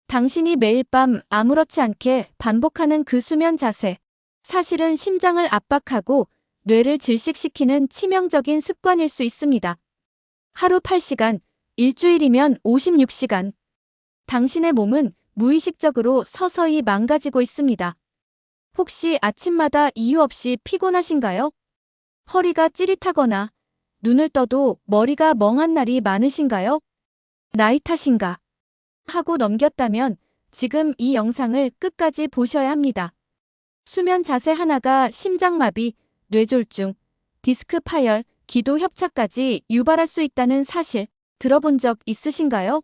당신이 매일 밤 아무렇지 않게 반복하는 그 수면 자세. 사실은 심장을 압박하고 뇌를 질식시키는 치명적인 습관일 수 있습니다. 하루 8시간, 일주일이면 56시간. 당신의 몸은 무의식적으로 서서히 망가지고 있습니다. 혹시 아침마다 이유 없이 피곤하신가요? 허리가 찌릿하거나 눈을 떠도 머리가 멍한 날이 많으신가요? 나이 탓인가? 하고 넘겼다면 지금 이 영상을 끝까지 보셔야 합니다. 수면 자세 하나가 심장마비, 뇌졸중, 디스크 파열, 기도 협착까지 유발할 수 있다는 사실 들어본 적 있으신가요?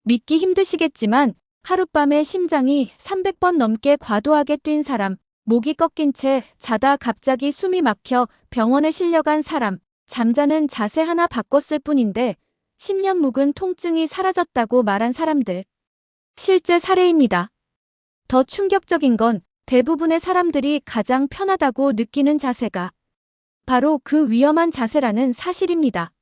믿기 힘드시겠지만 하룻밤에 심장이 300번 넘게 과도하게 뛴 사람, 목이 꺾인 채 자다 갑자기 숨이 막혀 병원에 실려간 사람, 잠자는 자세 하나 바꿨을 뿐인데 10년 묵은 통증이 사라졌다고 말한 사람들. 실제 사례입니다. 더 충격적인 건 대부분의 사람들이 가장 편하다고 느끼는 자세가 바로 그 위험한 자세라는 사실입니다.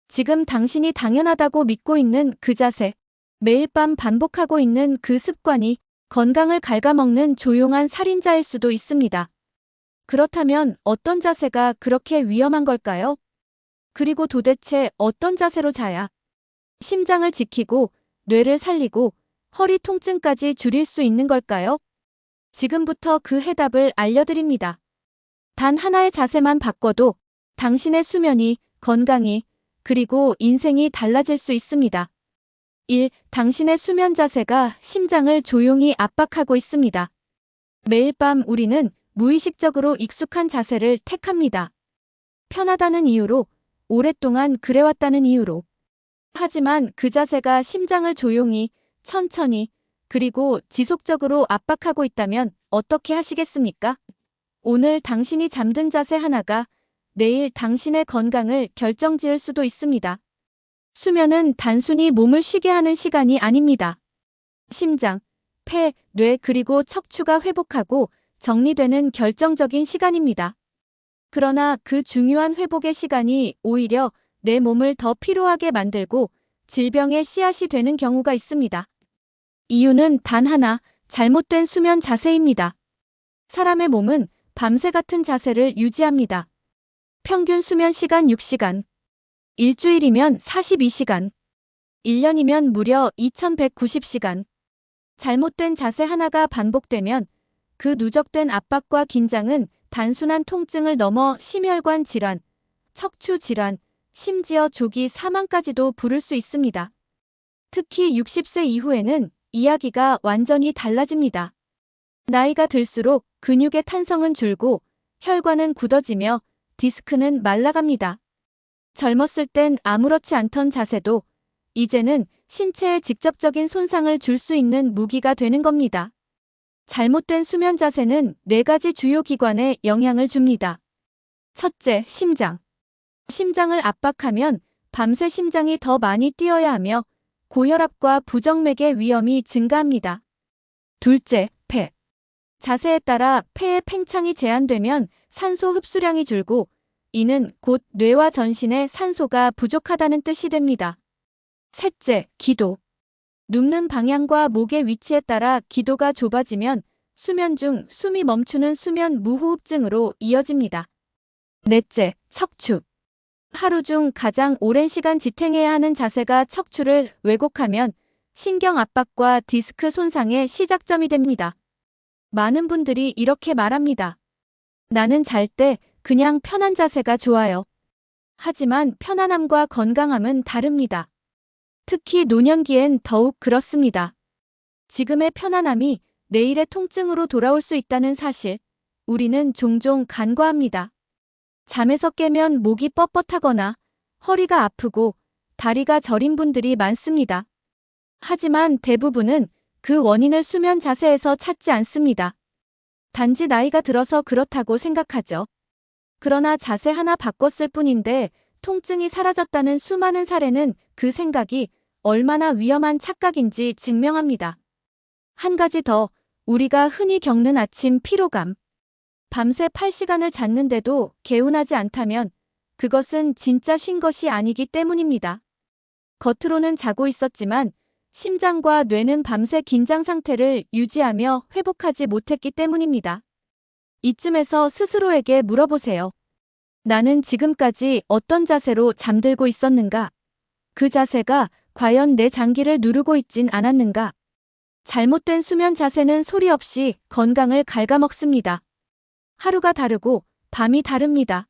지금 당신이 당연하다고 믿고 있는 그 자세, 매일 밤 반복하고 있는 그 습관이 건강을 갉아먹는 조용한 살인자일 수도 있습니다. 그렇다면 어떤 자세가 그렇게 위험한 걸까요? 그리고 도대체 어떤 자세로 자야 심장을 지키고 뇌를 살리고 허리 통증까지 줄일 수 있는 걸까요? 지금부터 그 해답을 알려드립니다. 단 하나의 자세만 바꿔도 당신의 수면이, 건강이, 그리고 인생이 달라질 수 있습니다. 1. 당신의 수면 자세가 심장을 조용히 압박하고 있습니다. 매일 밤 우리는 무의식적으로 익숙한 자세를 택합니다. 편하다는 이유로, 오랫동안 그래왔다는 이유로. 하지만 그 자세가 심장을 조용히, 천천히, 그리고 지속적으로 압박하고 있다면 어떻게 하시겠습니까? 오늘 당신이 잠든 자세 하나가 내일 당신의 건강을 결정지을 수도 있습니다. 수면은 단순히 몸을 쉬게 하는 시간이 아닙니다. 심장, 폐, 뇌 그리고 척추가 회복하고 정리되는 결정적인 시간입니다. 그러나 그 중요한 회복의 시간이 오히려 내 몸을 더 피로하게 만들고 질병의 씨앗이 되는 경우가 있습니다. 이유는 단 하나, 잘못된 수면 자세입니다. 사람의 몸은 밤새 같은 자세를 유지합니다. 평균 수면 시간 6시간, 일주일이면 42시간, 1년이면 무려 2190시간. 잘못된 자세 하나가 반복되면 그 누적된 압박과 긴장은 단순한 통증을 넘어 심혈관 질환, 척추 질환, 심지어 조기 사망까지도 부를 수 있습니다. 특히 60세 이후에는 이야기가 완전히 달라집니다. 나이가 들수록 근육의 탄성은 줄고 혈관은 굳어지며 디스크는 말라갑니다. 젊었을 땐 아무렇지 않던 자세도 이제는 신체에 직접적인 손상을 줄 수 있는 무기가 되는 겁니다. 잘못된 수면 자세는 4가지 주요 기관에 영향을 줍니다. 첫째, 심장. 심장을 압박하면 밤새 심장이 더 많이 뛰어야 하며 고혈압과 부정맥의 위험이 증가합니다. 둘째, 폐. 자세에 따라 폐의 팽창이 제한되면 산소 흡수량이 줄고 이는 곧 뇌와 전신에 산소가 부족하다는 뜻이 됩니다. 셋째, 기도. 눕는 방향과 목의 위치에 따라 기도가 좁아지면 수면 중 숨이 멈추는 수면 무호흡증으로 이어집니다. 넷째, 척추. 하루 중 가장 오랜 시간 지탱해야 하는 자세가 척추를 왜곡하면 신경 압박과 디스크 손상의 시작점이 됩니다. 많은 분들이 이렇게 말합니다. 나는 잘 때 그냥 편한 자세가 좋아요. 하지만 편안함과 건강함은 다릅니다. 특히 노년기엔 더욱 그렇습니다. 지금의 편안함이 내일의 통증으로 돌아올 수 있다는 사실, 우리는 종종 간과합니다. 잠에서 깨면 목이 뻣뻣하거나 허리가 아프고 다리가 저린 분들이 많습니다. 하지만 대부분은 그 원인을 수면 자세에서 찾지 않습니다. 단지 나이가 들어서 그렇다고 생각하죠. 그러나 자세 하나 바꿨을 뿐인데 통증이 사라졌다는 수많은 사례는 그 생각이 얼마나 위험한 착각인지 증명합니다. 한 가지 더, 우리가 흔히 겪는 아침 피로감. 밤새 8시간을 잤는데도 개운하지 않다면 그것은 진짜 쉰 것이 아니기 때문입니다. 겉으로는 자고 있었지만 심장과 뇌는 밤새 긴장 상태를 유지하며 회복하지 못했기 때문입니다. 이쯤에서 스스로에게 물어보세요. 나는 지금까지 어떤 자세로 잠들고 있었는가? 그 자세가 과연 내 장기를 누르고 있진 않았는가? 잘못된 수면 자세는 소리 없이 건강을 갉아먹습니다. 하루가 다르고 밤이 다릅니다.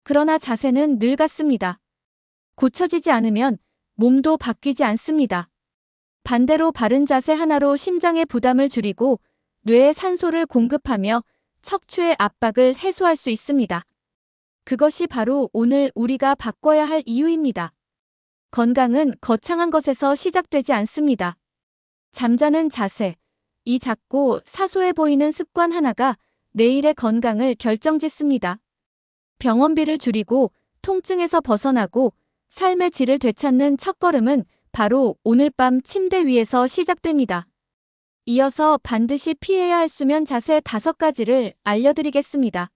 그러나 자세는 늘 같습니다. 고쳐지지 않으면 몸도 바뀌지 않습니다. 반대로 바른 자세 하나로 심장의 부담을 줄이고 뇌에 산소를 공급하며 척추의 압박을 해소할 수 있습니다. 그것이 바로 오늘 우리가 바꿔야 할 이유입니다. 건강은 거창한 것에서 시작되지 않습니다. 잠자는 자세, 이 작고 사소해 보이는 습관 하나가 내일의 건강을 결정짓습니다. 병원비를 줄이고 통증에서 벗어나고 삶의 질을 되찾는 첫걸음은 바로 오늘 밤 침대 위에서 시작됩니다. 이어서 반드시 피해야 할 수면 자세 5가지를 알려드리겠습니다.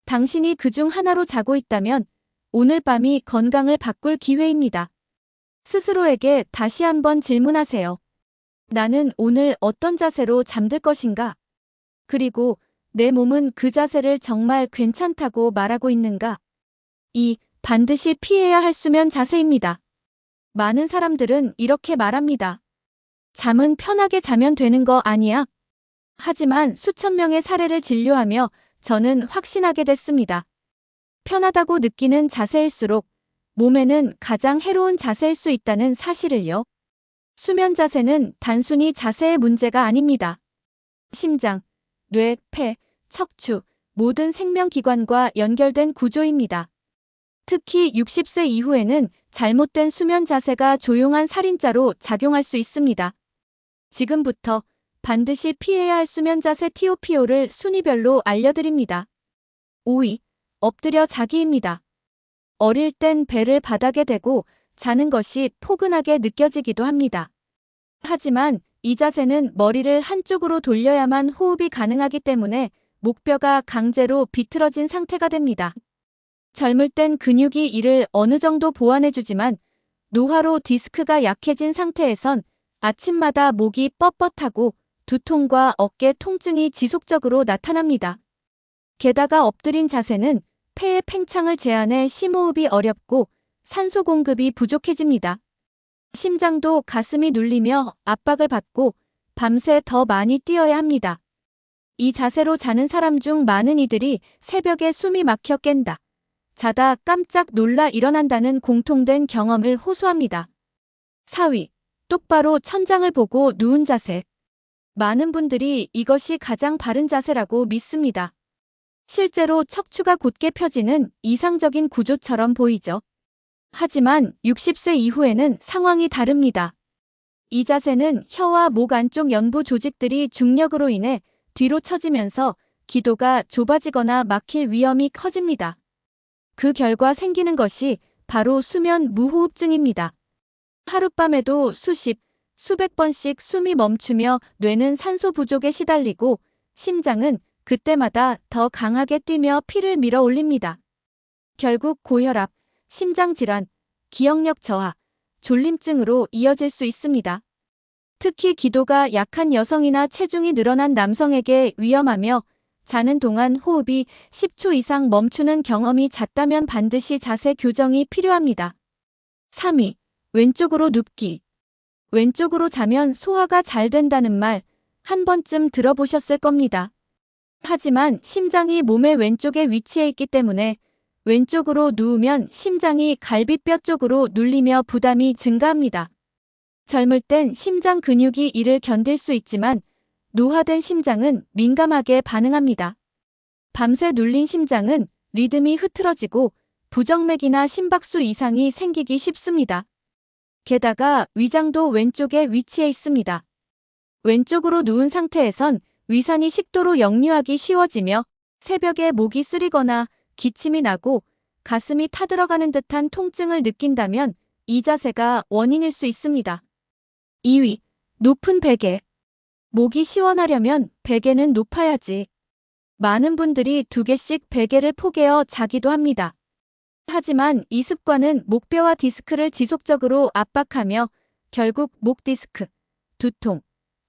당신이 그중 하나로 자고 있다면 오늘 밤이 건강을 바꿀 기회입니다. 스스로에게 다시 한번 질문하세요. 나는 오늘 어떤 자세로 잠들 것인가? 그리고 내 몸은 그 자세를 정말 괜찮다고 말하고 있는가? 이 반드시 피해야 할 수면 자세입니다. 많은 사람들은 이렇게 말합니다. 잠은 편하게 자면 되는 거 아니야? 하지만 수천 명의 사례를 진료하며 저는 확신하게 됐습니다. 편하다고 느끼는 자세일수록 몸에는 가장 해로운 자세일 수 있다는 사실을요. 수면 자세는 단순히 자세의 문제가 아닙니다. 심장, 뇌, 폐, 척추, 모든 생명기관과 연결된 구조입니다. 특히 60세 이후에는 잘못된 수면 자세가 조용한 살인자로 작용할 수 있습니다. 지금부터 반드시 피해야 할 수면 자세 TOPO를 순위별로 알려드립니다. 5위, 엎드려 자기입니다. 어릴 땐 배를 바닥에 대고 자는 것이 포근하게 느껴지기도 합니다. 하지만 이 자세는 머리를 한쪽으로 돌려야만 호흡이 가능하기 때문에 목뼈가 강제로 비틀어진 상태가 됩니다. 젊을 땐 근육이 이를 어느 정도 보완해주지만 노화로 디스크가 약해진 상태에선 아침마다 목이 뻣뻣하고 두통과 어깨 통증이 지속적으로 나타납니다. 게다가 엎드린 자세는 폐의 팽창을 제한해 심호흡이 어렵고 산소 공급이 부족해집니다. 심장도 가슴이 눌리며 압박을 받고 밤새 더 많이 뛰어야 합니다. 이 자세로 자는 사람 중 많은 이들이 새벽에 숨이 막혀 깬다, 자다 깜짝 놀라 일어난다는 공통된 경험을 호소합니다. 4위, 똑바로 천장을 보고 누운 자세. 많은 분들이 이것이 가장 바른 자세라고 믿습니다. 실제로 척추가 곧게 펴지는 이상적인 구조처럼 보이죠. 하지만 60세 이후에는 상황이 다릅니다. 이 자세는 혀와 목 안쪽 연부 조직들이 중력으로 인해 뒤로 처지면서 기도가 좁아지거나 막힐 위험이 커집니다. 그 결과 생기는 것이 바로 수면 무호흡증입니다. 하룻밤에도 수십, 수백 번씩 숨이 멈추며 뇌는 산소 부족에 시달리고 심장은 그때마다 더 강하게 뛰며 피를 밀어 올립니다. 결국 고혈압, 심장질환, 기억력 저하, 졸림증으로 이어질 수 있습니다. 특히 기도가 약한 여성이나 체중이 늘어난 남성에게 위험하며 자는 동안 호흡이 10초 이상 멈추는 경험이 잦다면 반드시 자세 교정이 필요합니다. 3위, 왼쪽으로 눕기. 왼쪽으로 자면 소화가 잘 된다는 말 한 번쯤 들어보셨을 겁니다. 하지만 심장이 몸의 왼쪽에 위치해 있기 때문에 왼쪽으로 누우면 심장이 갈비뼈 쪽으로 눌리며 부담이 증가합니다. 젊을 땐 심장 근육이 이를 견딜 수 있지만 노화된 심장은 민감하게 반응합니다. 밤새 눌린 심장은 리듬이 흐트러지고 부정맥이나 심박수 이상이 생기기 쉽습니다. 게다가 위장도 왼쪽에 위치해 있습니다. 왼쪽으로 누운 상태에선 위산이 식도로 역류하기 쉬워지며 새벽에 목이 쓰리거나 기침이 나고 가슴이 타들어가는 듯한 통증을 느낀다면 이 자세가 원인일 수 있습니다. 2위, 높은 베개. 목이 시원하려면 베개는 높아야지. 많은 분들이 2개씩 베개를 포개어 자기도 합니다. 하지만 이 습관은 목뼈와 디스크를 지속적으로 압박하며 결국 목 디스크, 두통,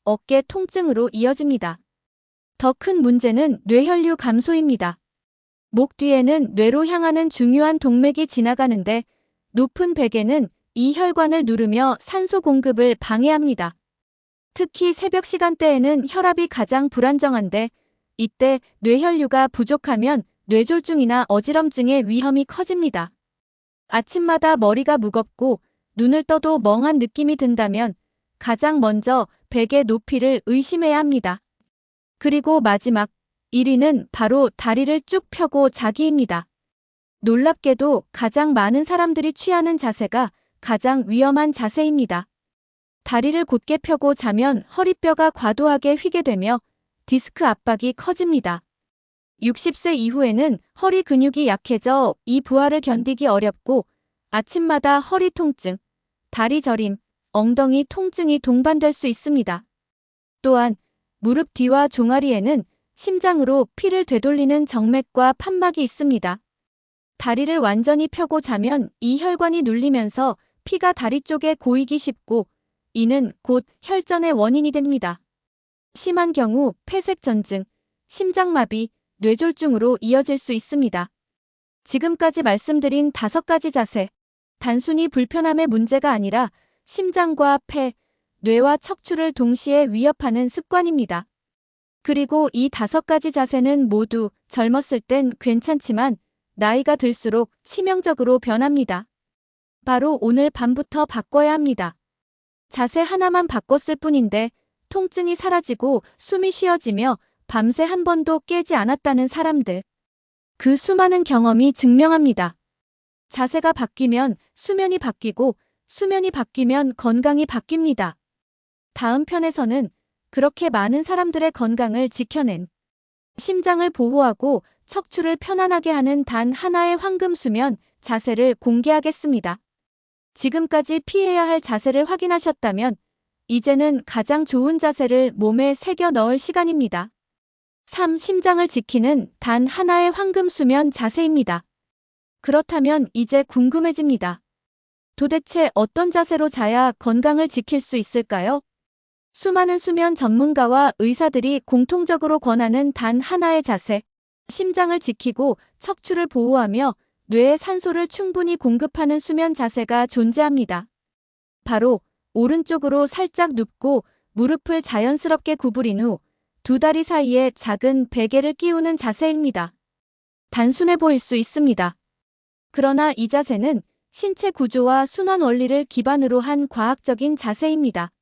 어깨 통증으로 이어집니다. 더 큰 문제는 뇌혈류 감소입니다. 목 뒤에는 뇌로 향하는 중요한 동맥이 지나가는데 높은 베개는 이 혈관을 누르며 산소 공급을 방해합니다. 특히 새벽 시간대에는 혈압이 가장 불안정한데 이때 뇌혈류가 부족하면 뇌졸중이나 어지럼증의 위험이 커집니다. 아침마다 머리가 무겁고 눈을 떠도 멍한 느낌이 든다면 가장 먼저 베개 높이를 의심해야 합니다. 그리고 마지막 1위는 바로 다리를 쭉 펴고 자기입니다. 놀랍게도 가장 많은 사람들이 취하는 자세가 가장 위험한 자세입니다. 다리를 곧게 펴고 자면 허리뼈가 과도하게 휘게 되며 디스크 압박이 커집니다. 60세 이후에는 허리 근육이 약해져 이 부하를 견디기 어렵고 아침마다 허리 통증, 다리 저림, 엉덩이 통증이 동반될 수 있습니다. 또한 무릎 뒤와 종아리에는 심장으로 피를 되돌리는 정맥과 판막이 있습니다. 다리를 완전히 펴고 자면 이 혈관이 눌리면서 피가 다리 쪽에 고이기 쉽고 이는 곧 혈전의 원인이 됩니다. 심한 경우 폐색전증, 심장마비, 뇌졸중으로 이어질 수 있습니다. 지금까지 말씀드린 5가지 자세, 단순히 불편함의 문제가 아니라 심장과 폐, 뇌와 척추를 동시에 위협하는 습관입니다. 그리고 이 5가지 자세는 모두 젊었을 땐 괜찮지만 나이가 들수록 치명적으로 변합니다. 바로 오늘 밤부터 바꿔야 합니다. 자세 하나만 바꿨을 뿐인데 통증이 사라지고 숨이 쉬어지며 밤새 한 번도 깨지 않았다는 사람들. 그 수많은 경험이 증명합니다. 자세가 바뀌면 수면이 바뀌고 수면이 바뀌면 건강이 바뀝니다. 다음 편에서는 그렇게 많은 사람들의 건강을 지켜낸 심장을 보호하고 척추를 편안하게 하는 단 하나의 황금 수면 자세를 공개하겠습니다. 지금까지 피해야 할 자세를 확인하셨다면 이제는 가장 좋은 자세를 몸에 새겨 넣을 시간입니다. 3. 심장을 지키는 단 하나의 황금 수면 자세입니다. 그렇다면 이제 궁금해집니다. 도대체 어떤 자세로 자야 건강을 지킬 수 있을까요? 수많은 수면 전문가와 의사들이 공통적으로 권하는 단 하나의 자세, 심장을 지키고 척추를 보호하며 뇌에 산소를 충분히 공급하는 수면 자세가 존재합니다. 바로 오른쪽으로 살짝 눕고 무릎을 자연스럽게 구부린 후 두 다리 사이에 작은 베개를 끼우는 자세입니다. 단순해 보일 수 있습니다. 그러나 이 자세는 신체 구조와 순환 원리를 기반으로 한 과학적인 자세입니다.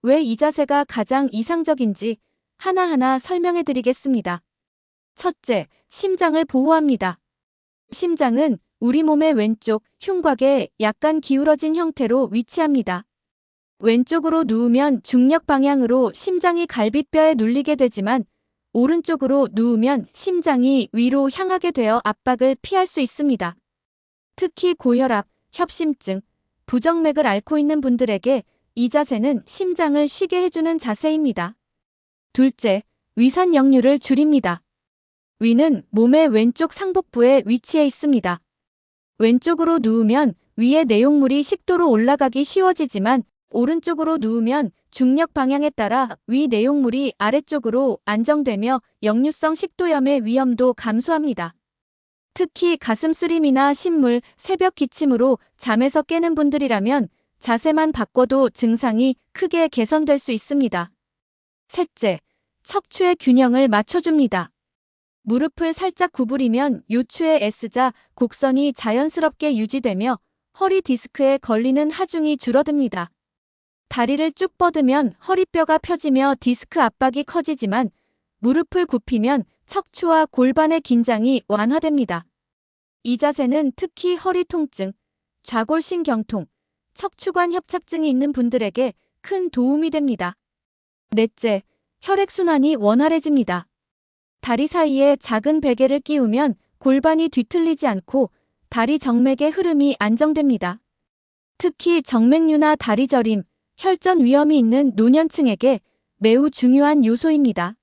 왜 이 자세가 가장 이상적인지 하나하나 설명해 드리겠습니다. 첫째, 심장을 보호합니다. 심장은 우리 몸의 왼쪽 흉곽에 약간 기울어진 형태로 위치합니다. 왼쪽으로 누우면 중력 방향으로 심장이 갈비뼈에 눌리게 되지만 오른쪽으로 누우면 심장이 위로 향하게 되어 압박을 피할 수 있습니다. 특히 고혈압, 협심증, 부정맥을 앓고 있는 분들에게 이 자세는 심장을 쉬게 해주는 자세입니다. 둘째, 위산 역류를 줄입니다. 위는 몸의 왼쪽 상복부에 위치해 있습니다. 왼쪽으로 누우면 위의 내용물이 식도로 올라가기 쉬워지지만 오른쪽으로 누우면 중력 방향에 따라 위 내용물이 아래쪽으로 안정되며 역류성 식도염의 위험도 감소합니다. 특히 가슴 쓰림이나 신물, 새벽 기침으로 잠에서 깨는 분들이라면 자세만 바꿔도 증상이 크게 개선될 수 있습니다. 셋째, 척추의 균형을 맞춰줍니다. 무릎을 살짝 구부리면 요추의 S자 곡선이 자연스럽게 유지되며 허리 디스크에 걸리는 하중이 줄어듭니다. 다리를 쭉 뻗으면 허리뼈가 펴지며 디스크 압박이 커지지만 무릎을 굽히면 척추와 골반의 긴장이 완화됩니다. 이 자세는 특히 허리 통증, 좌골신경통, 척추관 협착증이 있는 분들에게 큰 도움이 됩니다. 넷째, 혈액순환이 원활해집니다. 다리 사이에 작은 베개를 끼우면 골반이 뒤틀리지 않고 다리 정맥의 흐름이 안정됩니다. 특히 정맥류나 다리 저림, 혈전 위험이 있는 노년층에게 매우 중요한 요소입니다.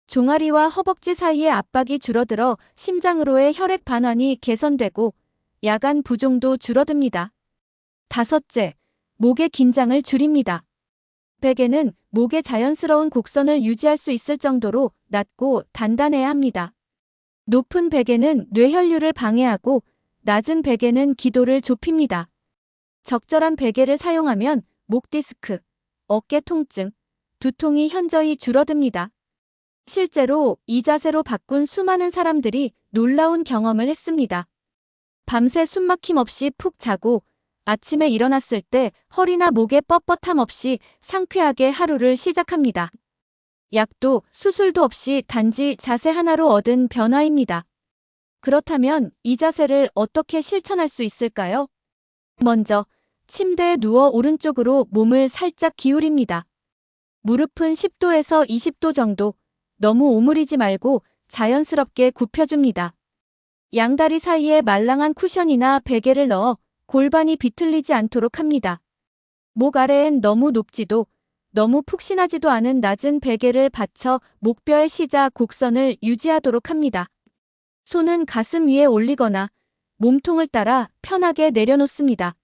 종아리와 허벅지 사이의 압박이 줄어들어 심장으로의 혈액 반환이 개선되고 야간 부종도 줄어듭니다. 다섯째, 목의 긴장을 줄입니다. 베개는 목의 자연스러운 곡선을 유지할 수 있을 정도로 낮고 단단해야 합니다. 높은 베개는 뇌혈류를 방해하고 낮은 베개는 기도를 좁힙니다. 적절한 베개를 사용하면 목 디스크, 어깨 통증, 두통이 현저히 줄어듭니다. 실제로 이 자세로 바꾼 수많은 사람들이 놀라운 경험을 했습니다. 밤새 숨막힘 없이 푹 자고 아침에 일어났을 때 허리나 목에 뻣뻣함 없이 상쾌하게 하루를 시작합니다. 약도 수술도 없이 단지 자세 하나로 얻은 변화입니다. 그렇다면 이 자세를 어떻게 실천할 수 있을까요? 먼저 침대에 누워 오른쪽으로 몸을 살짝 기울입니다. 무릎은 10도에서 20도 정도, 너무 오므리지 말고 자연스럽게 굽혀줍니다. 양다리 사이에 말랑한 쿠션이나 베개를 넣어 골반이 비틀리지 않도록 합니다. 목 아래엔 너무 높지도 너무 푹신하지도 않은 낮은 베개를 받쳐 목뼈의 시자 곡선을 유지하도록 합니다. 손은 가슴 위에 올리거나 몸통을 따라 편하게 내려놓습니다.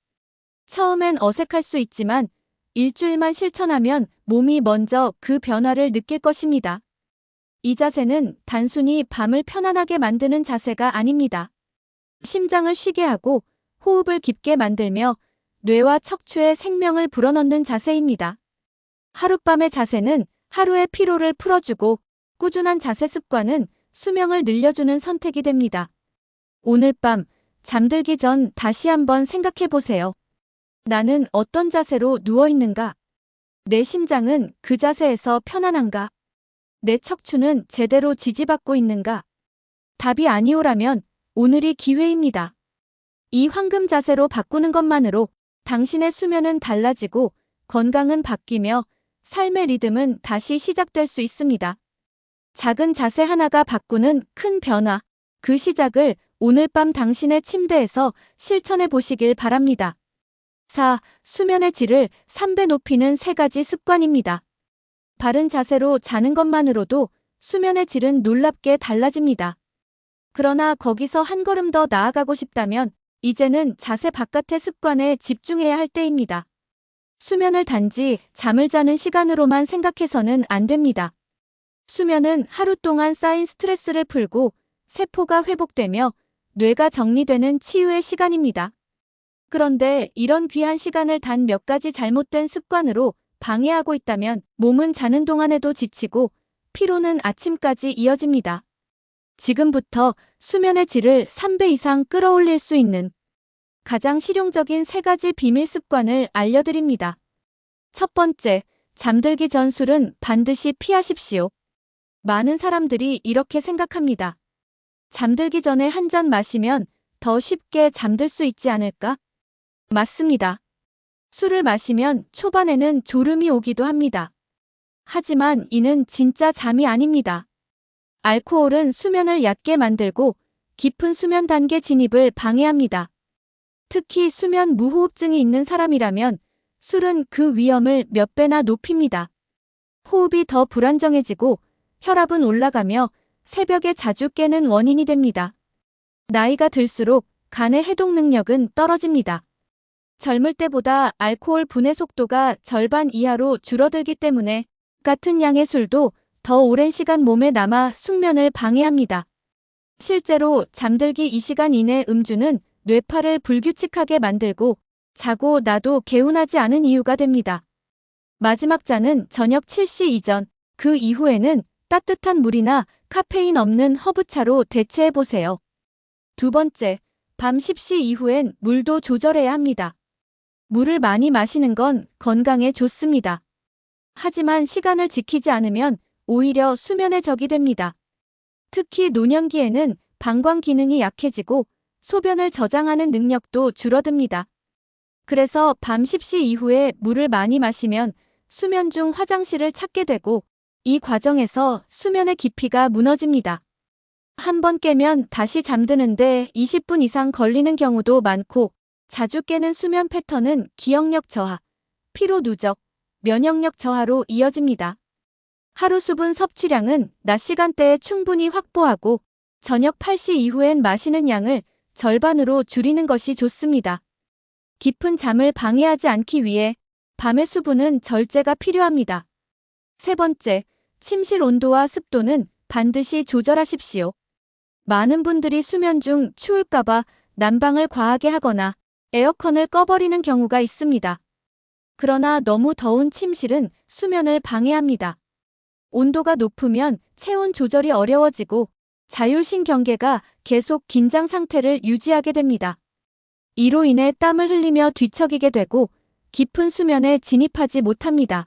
처음엔 어색할 수 있지만 일주일만 실천하면 몸이 먼저 그 변화를 느낄 것입니다. 이 자세는 단순히 밤을 편안하게 만드는 자세가 아닙니다. 심장을 쉬게 하고 호흡을 깊게 만들며 뇌와 척추에 생명을 불어넣는 자세입니다. 하룻밤의 자세는 하루의 피로를 풀어주고 꾸준한 자세 습관은 수명을 늘려주는 선택이 됩니다. 오늘 밤 잠들기 전 다시 한번 생각해 보세요. 나는 어떤 자세로 누워 있는가? 내 심장은 그 자세에서 편안한가? 내 척추는 제대로 지지받고 있는가? 답이 아니오라면 오늘이 기회입니다. 이 황금 자세로 바꾸는 것만으로 당신의 수면은 달라지고 건강은 바뀌며 삶의 리듬은 다시 시작될 수 있습니다. 작은 자세 하나가 바꾸는 큰 변화, 그 시작을 오늘 밤 당신의 침대에서 실천해 보시길 바랍니다. 4. 수면의 질을 3배 높이는 3가지 습관입니다. 바른 자세로 자는 것만으로도 수면의 질은 놀랍게 달라집니다. 그러나 거기서 한 걸음 더 나아가고 싶다면 이제는 자세 바깥의 습관에 집중해야 할 때입니다. 수면을 단지 잠을 자는 시간으로만 생각해서는 안 됩니다. 수면은 하루 동안 쌓인 스트레스를 풀고 세포가 회복되며 뇌가 정리되는 치유의 시간입니다. 그런데 이런 귀한 시간을 단 몇 가지 잘못된 습관으로 방해하고 있다면 몸은 자는 동안에도 지치고 피로는 아침까지 이어집니다. 지금부터 수면의 질을 3배 이상 끌어올릴 수 있는 가장 실용적인 3가지 비밀 습관을 알려드립니다. 첫 번째, 잠들기 전 술은 반드시 피하십시오. 많은 사람들이 이렇게 생각합니다. 잠들기 전에 한 잔 마시면 더 쉽게 잠들 수 있지 않을까? 맞습니다. 술을 마시면 초반에는 졸음이 오기도 합니다. 하지만 이는 진짜 잠이 아닙니다. 알코올은 수면을 얕게 만들고 깊은 수면 단계 진입을 방해합니다. 특히 수면 무호흡증이 있는 사람이라면 술은 그 위험을 몇 배나 높입니다. 호흡이 더 불안정해지고 혈압은 올라가며 새벽에 자주 깨는 원인이 됩니다. 나이가 들수록 간의 해독 능력은 떨어집니다. 젊을 때보다 알코올 분해 속도가 절반 이하로 줄어들기 때문에 같은 양의 술도 더 오랜 시간 몸에 남아 숙면을 방해합니다. 실제로 잠들기 2시간 이내 음주는 뇌파를 불규칙하게 만들고 자고 나도 개운하지 않은 이유가 됩니다. 마지막 잔은 저녁 7시 이전, 그 이후에는 따뜻한 물이나 카페인 없는 허브차로 대체해보세요. 두 번째, 밤 10시 이후엔 물도 조절해야 합니다. 물을 많이 마시는 건 건강에 좋습니다. 하지만 시간을 지키지 않으면 오히려 수면에 적이 됩니다. 특히 노년기에는 방광 기능이 약해지고 소변을 저장하는 능력도 줄어듭니다. 그래서 밤 10시 이후에 물을 많이 마시면 수면 중 화장실을 찾게 되고 이 과정에서 수면의 깊이가 무너집니다. 한 번 깨면 다시 잠드는데 20분 이상 걸리는 경우도 많고 자주 깨는 수면 패턴은 기억력 저하, 피로 누적, 면역력 저하로 이어집니다. 하루 수분 섭취량은 낮 시간대에 충분히 확보하고 저녁 8시 이후엔 마시는 양을 절반으로 줄이는 것이 좋습니다. 깊은 잠을 방해하지 않기 위해 밤의 수분은 절제가 필요합니다. 세 번째, 침실 온도와 습도는 반드시 조절하십시오. 많은 분들이 수면 중 추울까봐 난방을 과하게 하거나 에어컨을 꺼버리는 경우가 있습니다. 그러나 너무 더운 침실은 수면을 방해합니다. 온도가 높으면 체온 조절이 어려워지고 자율신경계가 계속 긴장 상태를 유지하게 됩니다. 이로 인해 땀을 흘리며 뒤척이게 되고 깊은 수면에 진입하지 못합니다.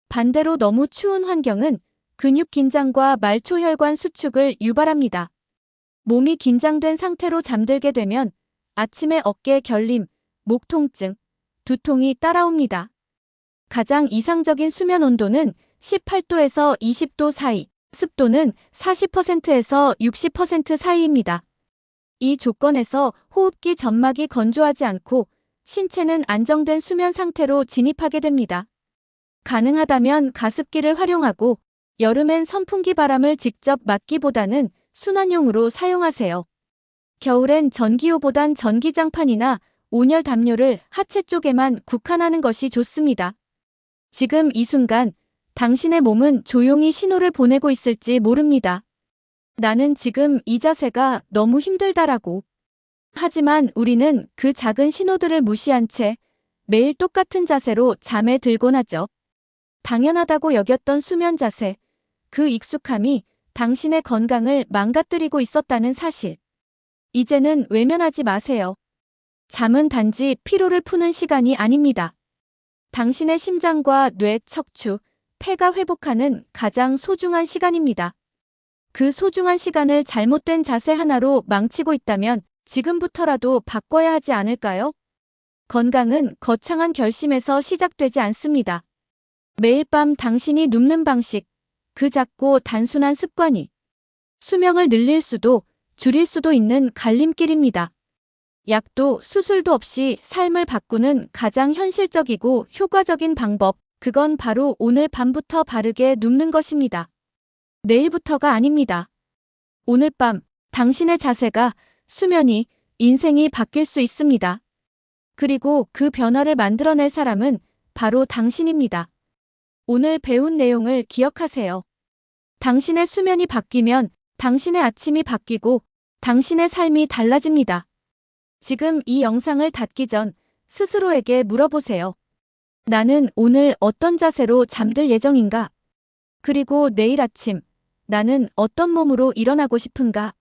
반대로 너무 추운 환경은 근육 긴장과 말초혈관 수축을 유발합니다. 몸이 긴장된 상태로 잠들게 되면 아침에 어깨 결림, 목 통증, 두통이 따라옵니다. 가장 이상적인 수면 온도는 18도에서 20도 사이, 습도는 40%에서 60% 사이입니다. 이 조건에서 호흡기 점막이 건조하지 않고 신체는 안정된 수면 상태로 진입하게 됩니다. 가능하다면 가습기를 활용하고 여름엔 선풍기 바람을 직접 맞기보다는 순환용으로 사용하세요. 겨울엔 전기요보단 전기장판이나 온열 담요를 하체 쪽에만 국한하는 것이 좋습니다. 지금 이 순간 당신의 몸은 조용히 신호를 보내고 있을지 모릅니다. 나는 지금 이 자세가 너무 힘들다라고. 하지만 우리는 그 작은 신호들을 무시한 채 매일 똑같은 자세로 잠에 들곤 하죠. 당연하다고 여겼던 수면 자세, 그 익숙함이 당신의 건강을 망가뜨리고 있었다는 사실. 이제는 외면하지 마세요. 잠은 단지 피로를 푸는 시간이 아닙니다. 당신의 심장과 뇌, 척추, 폐가 회복하는 가장 소중한 시간입니다. 그 소중한 시간을 잘못된 자세 하나로 망치고 있다면 지금부터라도 바꿔야 하지 않을까요? 건강은 거창한 결심에서 시작되지 않습니다. 매일 밤 당신이 눕는 방식, 그 작고 단순한 습관이 수명을 늘릴 수도 줄일 수도 있는 갈림길입니다. 약도 수술도 없이 삶을 바꾸는 가장 현실적이고 효과적인 방법, 그건 바로 오늘 밤부터 바르게 눕는 것입니다. 내일부터가 아닙니다. 오늘 밤 당신의 자세가, 수면이, 인생이 바뀔 수 있습니다. 그리고 그 변화를 만들어낼 사람은 바로 당신입니다. 오늘 배운 내용을 기억하세요. 당신의 수면이 바뀌면 당신의 아침이 바뀌고 당신의 삶이 달라집니다. 지금 이 영상을 닫기 전 스스로에게 물어보세요. 나는 오늘 어떤 자세로 잠들 예정인가? 그리고 내일 아침 나는 어떤 몸으로 일어나고 싶은가?